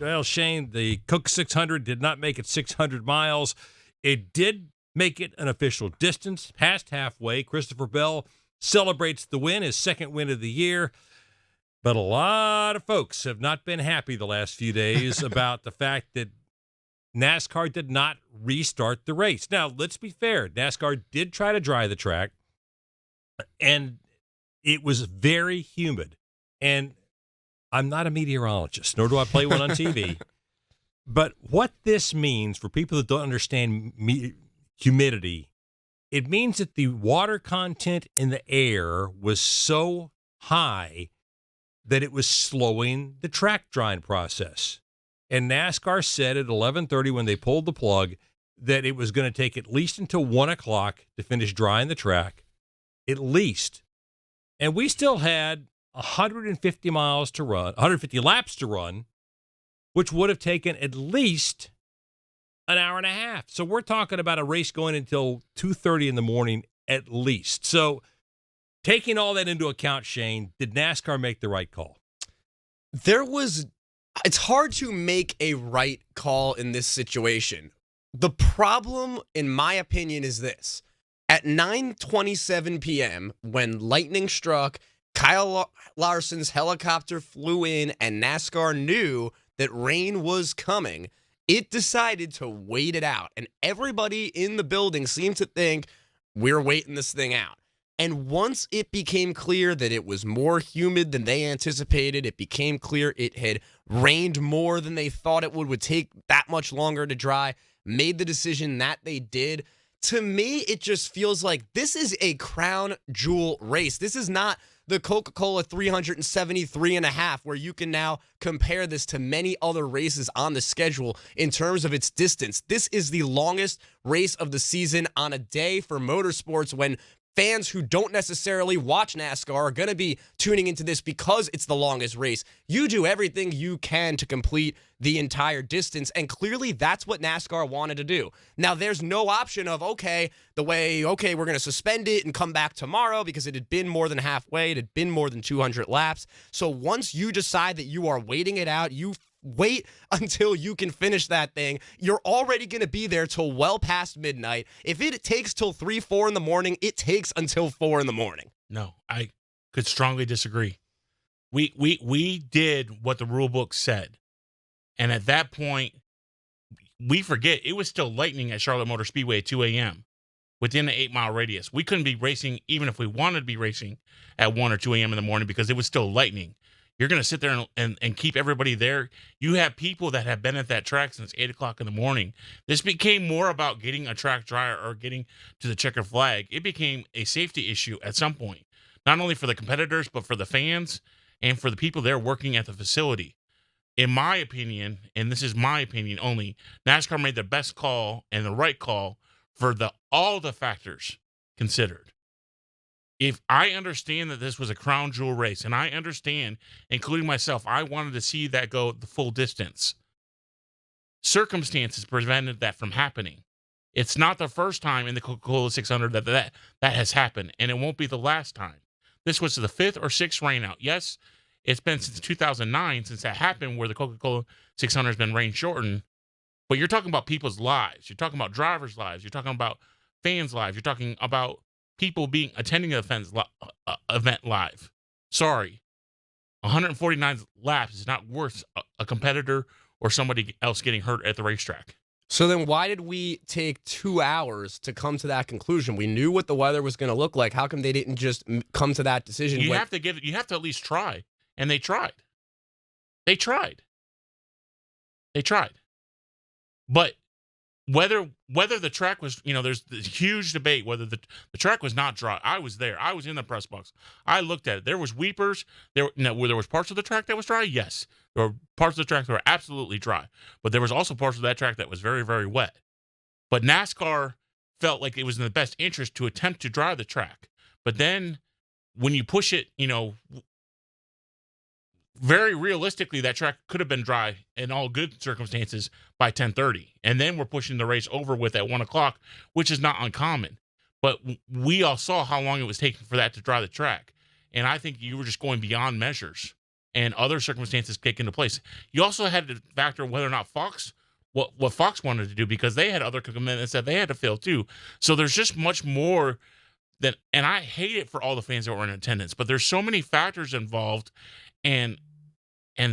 Well, Shane, the Coke 600 did not make it 600 miles. It did make it an official distance, past halfway. Christopher Bell celebrates the win, his second win of the year. But a lot of folks have not been happy the last few days about the fact that NASCAR did not restart the race. Now, let's be fair. NASCAR did try to dry the track, and it was very humid. And I'm not a meteorologist, nor do I play one on TV. But what this means for people that don't understand humidity, it means that the water content in the air was so high that it was slowing the track drying process. And NASCAR said at 11:30 when they pulled the plug that it was going to take at least until 1 o'clock to finish drying the track, at least. And we still had 150 miles to run, 150 laps to run, which would have taken at least an hour and a half. So we're talking about a race going until 2:30 in the morning at least. So taking all that into account, Shane, did NASCAR make the right call? It's hard to make a right call in this situation. The problem, in my opinion, is this. At 9:27 p.m., when lightning struck, Kyle Larson's helicopter flew in, and NASCAR knew that rain was coming, it decided to wait it out. And everybody in the building seemed to think, we're waiting this thing out. And once it became clear that it was more humid than they anticipated, it became clear it had rained more than they thought it would take that much longer to dry, made the decision that they did. To me, it just feels like this is a crown jewel race. This is not the Coca-Cola 373.5, where you can now compare this to many other races on the schedule in terms of its distance. This is the longest race of the season on a day for motorsports when fans who don't necessarily watch NASCAR are going to be tuning into this because it's the longest race. You do everything you can to complete the entire distance, and clearly that's what NASCAR wanted to do. Now, there's no option of, we're going to suspend it and come back tomorrow because it had been more than halfway. It had been more than 200 laps. So once you decide that you are waiting it out, you wait until you can finish that thing. You're already going to be there till well past midnight. If it takes till 3, 4 in the morning, it takes until 4 in the morning. No, I could strongly disagree. We did what the rule book said. And at that point, we forget it was still lightning at Charlotte Motor Speedway at 2 a.m. within the 8-mile radius. We couldn't be racing, even if we wanted to be racing at 1 or 2 a.m. in the morning because it was still lightning. You're going to sit there and keep everybody there. You have people that have been at that track since 8 o'clock in the morning. This became more about getting a track dry or getting to the checkered flag. It became a safety issue at some point, not only for the competitors, but for the fans and for the people there working at the facility. In my opinion, and this is my opinion only, NASCAR made the best call and the right call for all the factors considered. If I understand that this was a crown jewel race, and I understand, including myself, I wanted to see that go the full distance. Circumstances prevented that from happening. It's not the first time in the Coca-Cola 600 that has happened, and it won't be the last time. This was the 5th or 6th rainout. Yes, it's been since 2009 since that happened where the Coca-Cola 600 has been rain shortened, but you're talking about people's lives. You're talking about drivers' lives. You're talking about fans' lives. You're talking about people attending the event live. Sorry, 149 laps is not worth a competitor or somebody else getting hurt at the racetrack. So then why did we take 2 hours to come to that conclusion? We knew what the weather was going to look like. How come they didn't just come to that decision? You have to at least try. And they tried. They tried. But whether the track was, there's this huge debate whether the track was not dry. I was there. I was in the press box. I looked at it. There was weepers. There was parts of the track that was dry. Yes, there were parts of the track that were absolutely dry. But there was also parts of that track that was very, very wet. But NASCAR felt like it was in the best interest to attempt to dry the track. But then when you push it, very realistically, that track could have been dry in all good circumstances by 10:30. And then we're pushing the race over with at 1 o'clock, which is not uncommon. But we all saw how long it was taking for that to dry the track. And I think you were just going beyond measures. and other circumstances kick into place. You also had to factor whether or not Fox, what Fox wanted to do, because they had other commitments that they had to fill too. So there's just much more than, and I hate it for all the fans that were in attendance, but there's so many factors involved, and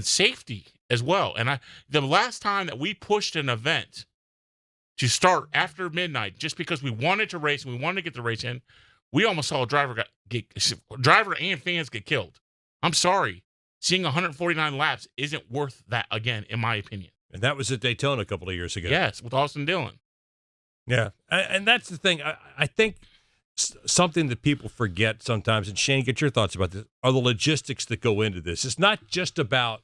safety as well. And the last time that we pushed an event to start after midnight just because we wanted to race and we wanted to get the race in, we almost saw a driver and fans get killed. I'm sorry. Seeing 149 laps isn't worth that again, in my opinion. And that was at Daytona a couple of years ago. Yes, with Austin Dillon. Yeah. And that's the thing. I think something that people forget sometimes, and Shane, get your thoughts about this, are the logistics that go into this. It's not just about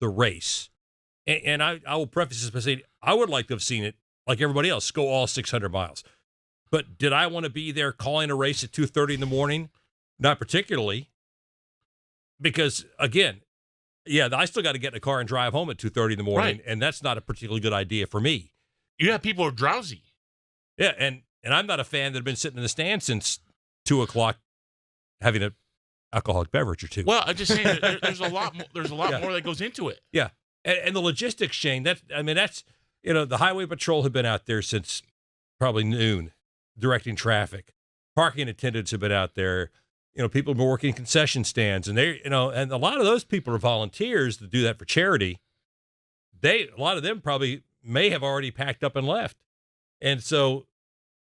the race. And I will preface this by saying I would like to have seen it, like everybody else, go all 600 miles. But did I want to be there calling a race at 2:30 in the morning? Not particularly. Because, again, yeah, I still got to get in a car and drive home at 2:30 in the morning, right. And that's not a particularly good idea for me. You have people who are drowsy. Yeah, and I'm not a fan that have been sitting in the stand since 2 o'clock having an alcoholic beverage or two. Well, I'm just saying there's a lot more, more that goes into it. Yeah, and the logistics, Shane, that's the highway patrol have been out there since probably noon, directing traffic. Parking attendants have been out there. People have been working concession stands, and and a lot of those people are volunteers that do that for charity. A lot of them probably may have already packed up and left. And so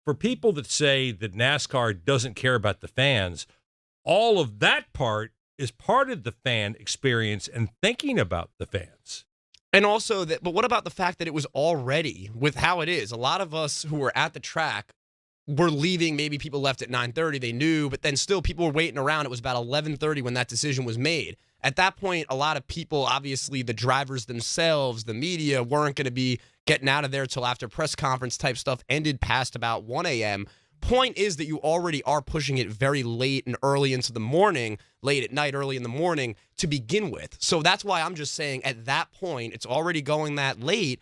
for people that say that NASCAR doesn't care about the fans, all of that part is part of the fan experience and thinking about the fans. And also but what about the fact that it was already, with how it is, a lot of us who were at the track were leaving. Maybe people left at 9:30, they knew, but then still people were waiting around. It was about 11:30 when that decision was made. At that point, a lot of people, obviously the drivers themselves, the media, weren't going to be getting out of there till after press conference type stuff ended past about 1 a.m. Point is that you already are pushing it very late and early into the morning, late at night, early in the morning to begin with. So that's why I'm just saying at that point, it's already going that late.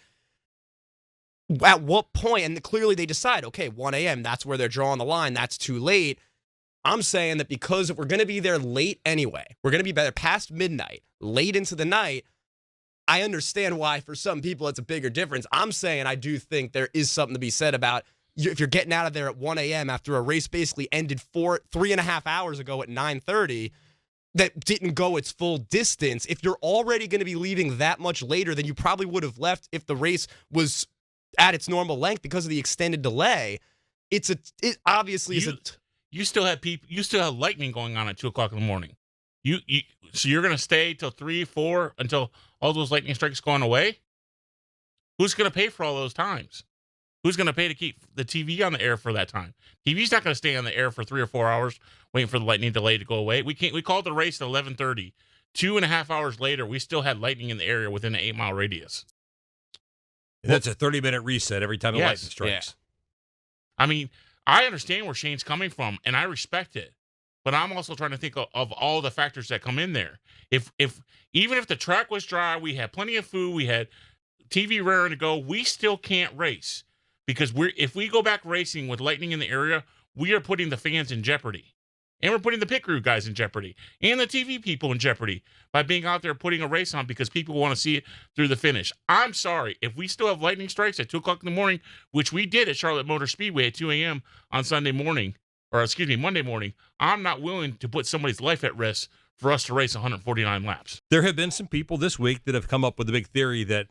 At what point, and clearly they decide, okay, 1 a.m., that's where they're drawing the line, that's too late. I'm saying that because if we're going to be there late anyway, we're going to be there past midnight, late into the night, I understand why for some people it's a bigger difference. I'm saying I do think there is something to be said about if you're getting out of there at 1 a.m. after a race basically ended 3.5 hours ago at 9:30 that didn't go its full distance. If you're already going to be leaving that much later than you probably would have left if the race was at its normal length because of the extended delay, it obviously is a... You still have lightning going on at 2 o'clock in the morning. So you're going to stay till 3, 4 until all those lightning strikes gone away? Who's going to pay for all those times? Who's going to pay to keep the TV on the air for that time? TV's not going to stay on the air for 3 or 4 hours waiting for the lightning delay to go away. We called the race at 11:30. 2.5 hours later, we still had lightning in the area within an 8-mile radius. And that's a 30-minute reset every time the lightning strikes. Yeah. I mean, I understand where Shane's coming from, and I respect it. But I'm also trying to think of all the factors that come in there. Even if the track was dry, we had plenty of food, we had TV raring to go, we still can't race. Because if we go back racing with lightning in the area, we are putting the fans in jeopardy. And we're putting the pit crew guys in jeopardy. And the TV people in jeopardy by being out there putting a race on because people want to see it through the finish. I'm sorry. If we still have lightning strikes at 2 o'clock in the morning, which we did at Charlotte Motor Speedway at 2 a.m. on Monday morning, I'm not willing to put somebody's life at risk for us to race 149 laps. There have been some people this week that have come up with a big theory that,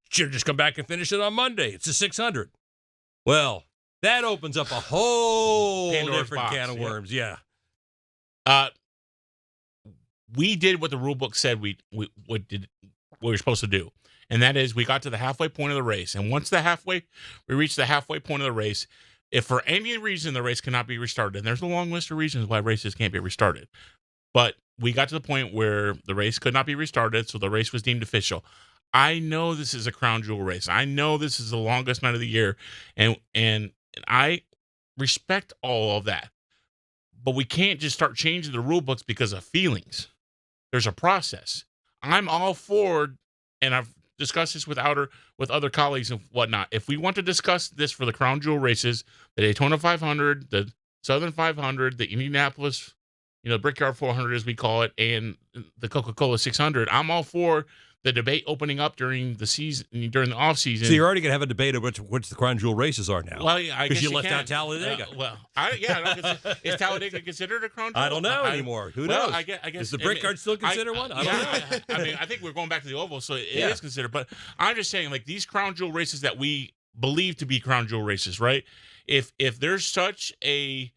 should have just come back and finish it on Monday. It's a 600. Well, that opens up a whole different can of worms. Yeah. We did what the rule book said we were supposed to do. And that is we got to the halfway point of the race. And once we reached the halfway point of the race, if for any reason the race cannot be restarted, and there's a long list of reasons why races can't be restarted, but we got to the point where the race could not be restarted, so the race was deemed official. I know this is a crown jewel race. I know this is the longest night of the year, and I respect all of that. But we can't just start changing the rule books because of feelings. There's a process. I'm all for, and I've discussed this with other colleagues and whatnot. If we want to discuss this for the crown jewel races, the Daytona 500, the Southern 500, the Indianapolis, the Brickyard 400 as we call it, and the Coca-Cola 600. I'm all for the debate opening up during the season, during the off season. So you're already going to have a debate of which the crown jewel races are now. Well, yeah, I guess because you left can. out Talladega. Is Talladega considered a crown jewel? I don't know anymore. Who knows? I guess is the Brickyard still considered one? I don't know. I mean, I think we're going back to the oval, so it is considered. But I'm just saying, like, these crown jewel races that we believe to be crown jewel races, right? If there's such a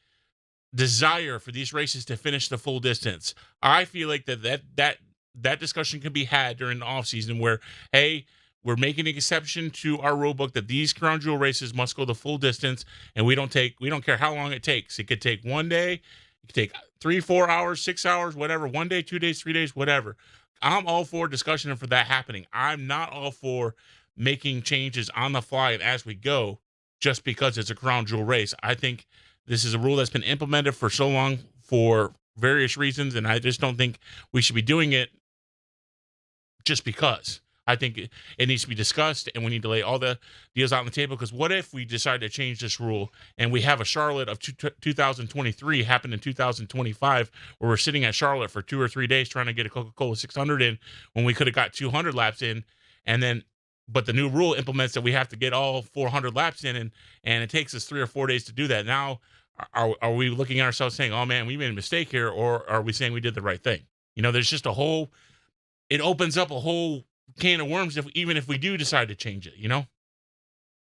desire for these races to finish the full distance, I feel like that discussion can be had during the off season where, hey, we're making an exception to our rule book that these crown jewel races must go the full distance, and we don't care how long it takes. It could take 1 day, it could take 3, 4 hours, 6 hours, whatever, 1 day, 2 days, 3 days, whatever. I'm all for discussion and for that happening. I'm not all for making changes on the fly and as we go just because it's a crown jewel race. I think this is a rule that's been implemented for so long for various reasons, and I just don't think we should be doing it just because. I think it needs to be discussed, and we need to lay all the deals out on the table, because what if we decide to change this rule and we have a Charlotte of 2023 happen in 2025 where we're sitting at Charlotte for 2 or 3 days trying to get a Coca-Cola 600 in when we could have got 200 laps in, but the new rule implements that we have to get all 400 laps in, and it takes us 3 or 4 days to do that. Now, are we looking at ourselves saying, oh man, we made a mistake here, or are we saying we did the right thing? There's just it opens up a whole can of worms even if we do decide to change it,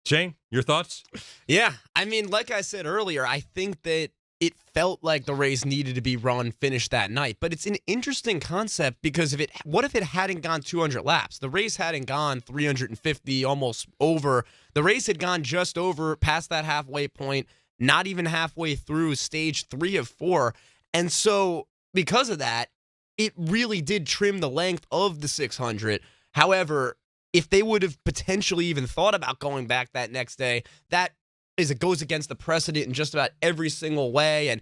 Shane, your thoughts? Yeah, I mean, like I said earlier, I think that it felt like the race needed to be finished that night. But it's an interesting concept because what if it hadn't gone 200 laps? The race hadn't gone 350, almost over. The race had gone just over, past that halfway point, not even halfway through stage 3 of 4. And so because of that, it really did trim the length of the 600. However, if they would have potentially even thought about going back that next day, it goes against the precedent in just about every single way. And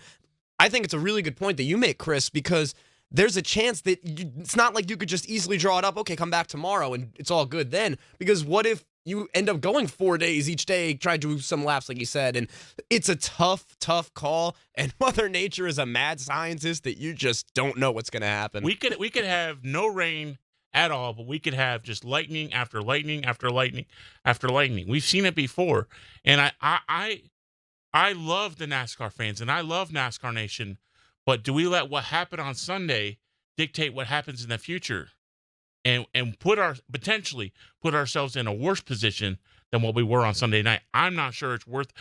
I think it's a really good point that you make, Chris, because there's a chance that it's not like you could just easily draw it up. Okay, come back tomorrow and it's all good then. Because what if you end up going 4 days each day, try to do some laps, like you said, and it's a tough call. And Mother Nature is a mad scientist that you just don't know what's going to happen. We could have no rain at all, but we could have just lightning after lightning after lightning after lightning. We've seen it before, and I love the NASCAR fans and I love NASCAR Nation, but do we let what happened on Sunday dictate what happens in the future? And potentially put ourselves in a worse position than what we were on Sunday night. I'm not sure it's worth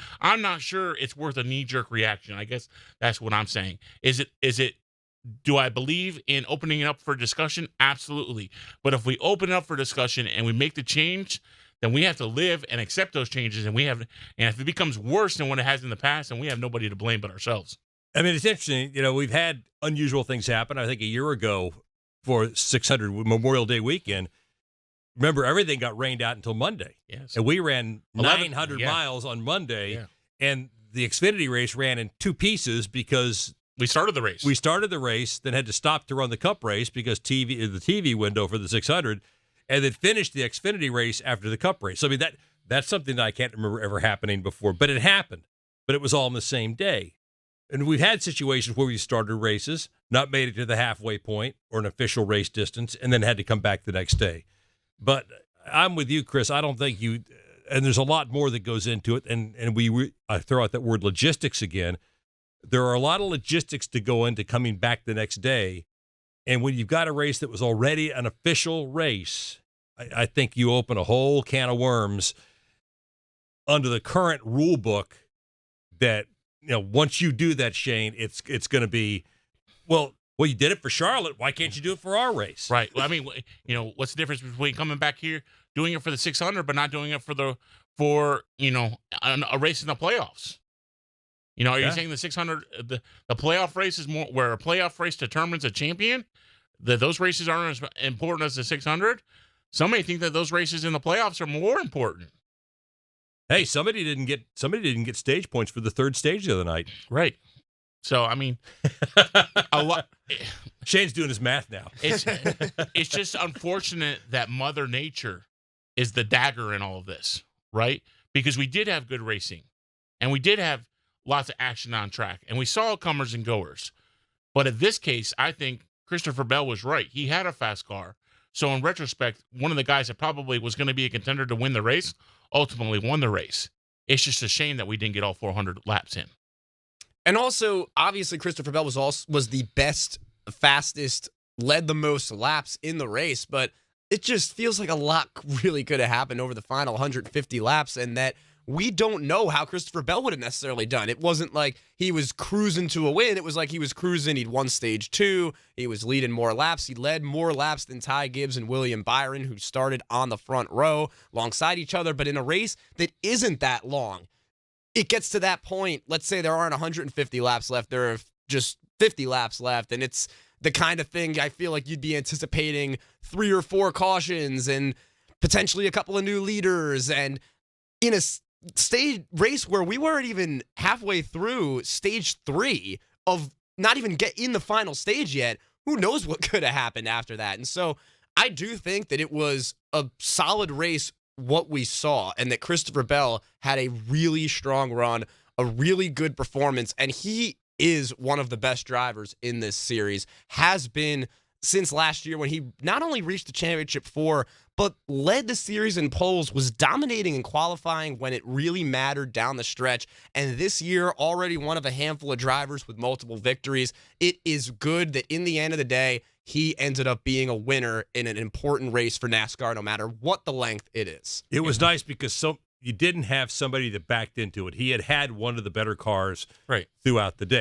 a knee-jerk reaction. I guess that's what I'm saying. Do I believe in opening it up for discussion? Absolutely. But if we open it up for discussion and we make the change, then we have to live and accept those changes. And if it becomes worse than what it has in the past, then we have nobody to blame but ourselves. I mean, it's interesting. We've had unusual things happen. I think a year ago, for 600 Memorial Day weekend, remember, everything got rained out until Monday. Yes. And we ran 900 miles on Monday, and the Xfinity race ran in 2 pieces because we started the race. Then had to stop to run the Cup race because the TV window for the 600, and then finished the Xfinity race after the Cup race. So, I mean, that's something that I can't remember ever happening before, but it happened. But it was all on the same day. And we've had situations where we started races, not made it to the halfway point or an official race distance, and then had to come back the next day. But I'm with you, Chris. I don't think and there's a lot more that goes into it, and I throw out that word logistics again. There are a lot of logistics to go into coming back the next day, and when you've got a race that was already an official race, I think you open a whole can of worms under the current rule book that, once you do that, Shane, it's going to be, well, you did it for Charlotte. Why can't you do it for our race? Right. Well, I mean, what's the difference between coming back here, doing it for the 600, but not doing it for a race in the playoffs? Are you saying the 600, the playoff race is more where a playoff race determines a champion? That those races aren't as important as the 600? Some may think that those races in the playoffs are more important. Hey, somebody didn't get stage points for the third stage the other night. Right. So, I mean, a lot. Shane's doing his math now. It's just unfortunate that Mother Nature is the dagger in all of this, right? Because we did have good racing, and we did have lots of action on track, and we saw comers and goers. But in this case, I think Christopher Bell was right. He had a fast car. So in retrospect, one of the guys that probably was going to be a contender to win the race ultimately won the race. It's just a shame that we didn't get all 400 laps in. And also, obviously, Christopher Bell was the best, fastest, led the most laps in the race, but it just feels like a lot really could have happened over the final 150 laps, and that we don't know how Christopher Bell would have necessarily done. It wasn't like he was cruising to a win. It was like he was cruising. He'd won stage 2. He was leading more laps. He led more laps than Ty Gibbs and William Byron, who started on the front row alongside each other. But in a race that isn't that long, it gets to that point. Let's say there aren't 150 laps left. There are just 50 laps left. And it's the kind of thing I feel like you'd be anticipating 3 or 4 cautions and potentially a couple of new leaders. And in a stage race where we weren't even halfway through stage 3 of not even get in the final stage yet, who knows what could have happened after that. And so I do think that it was a solid race, what we saw, and that Christopher Bell had a really strong run, a really good performance, and he is one of the best drivers in this series, has been since last year when he not only reached the championship 4, but led the series in poles, was dominating in qualifying when it really mattered down the stretch. And this year, already one of a handful of drivers with multiple victories. It is good that in the end of the day, he ended up being a winner in an important race for NASCAR, no matter what the length it is. It was nice because you didn't have somebody that backed into it. He had one of the better cars right throughout the day.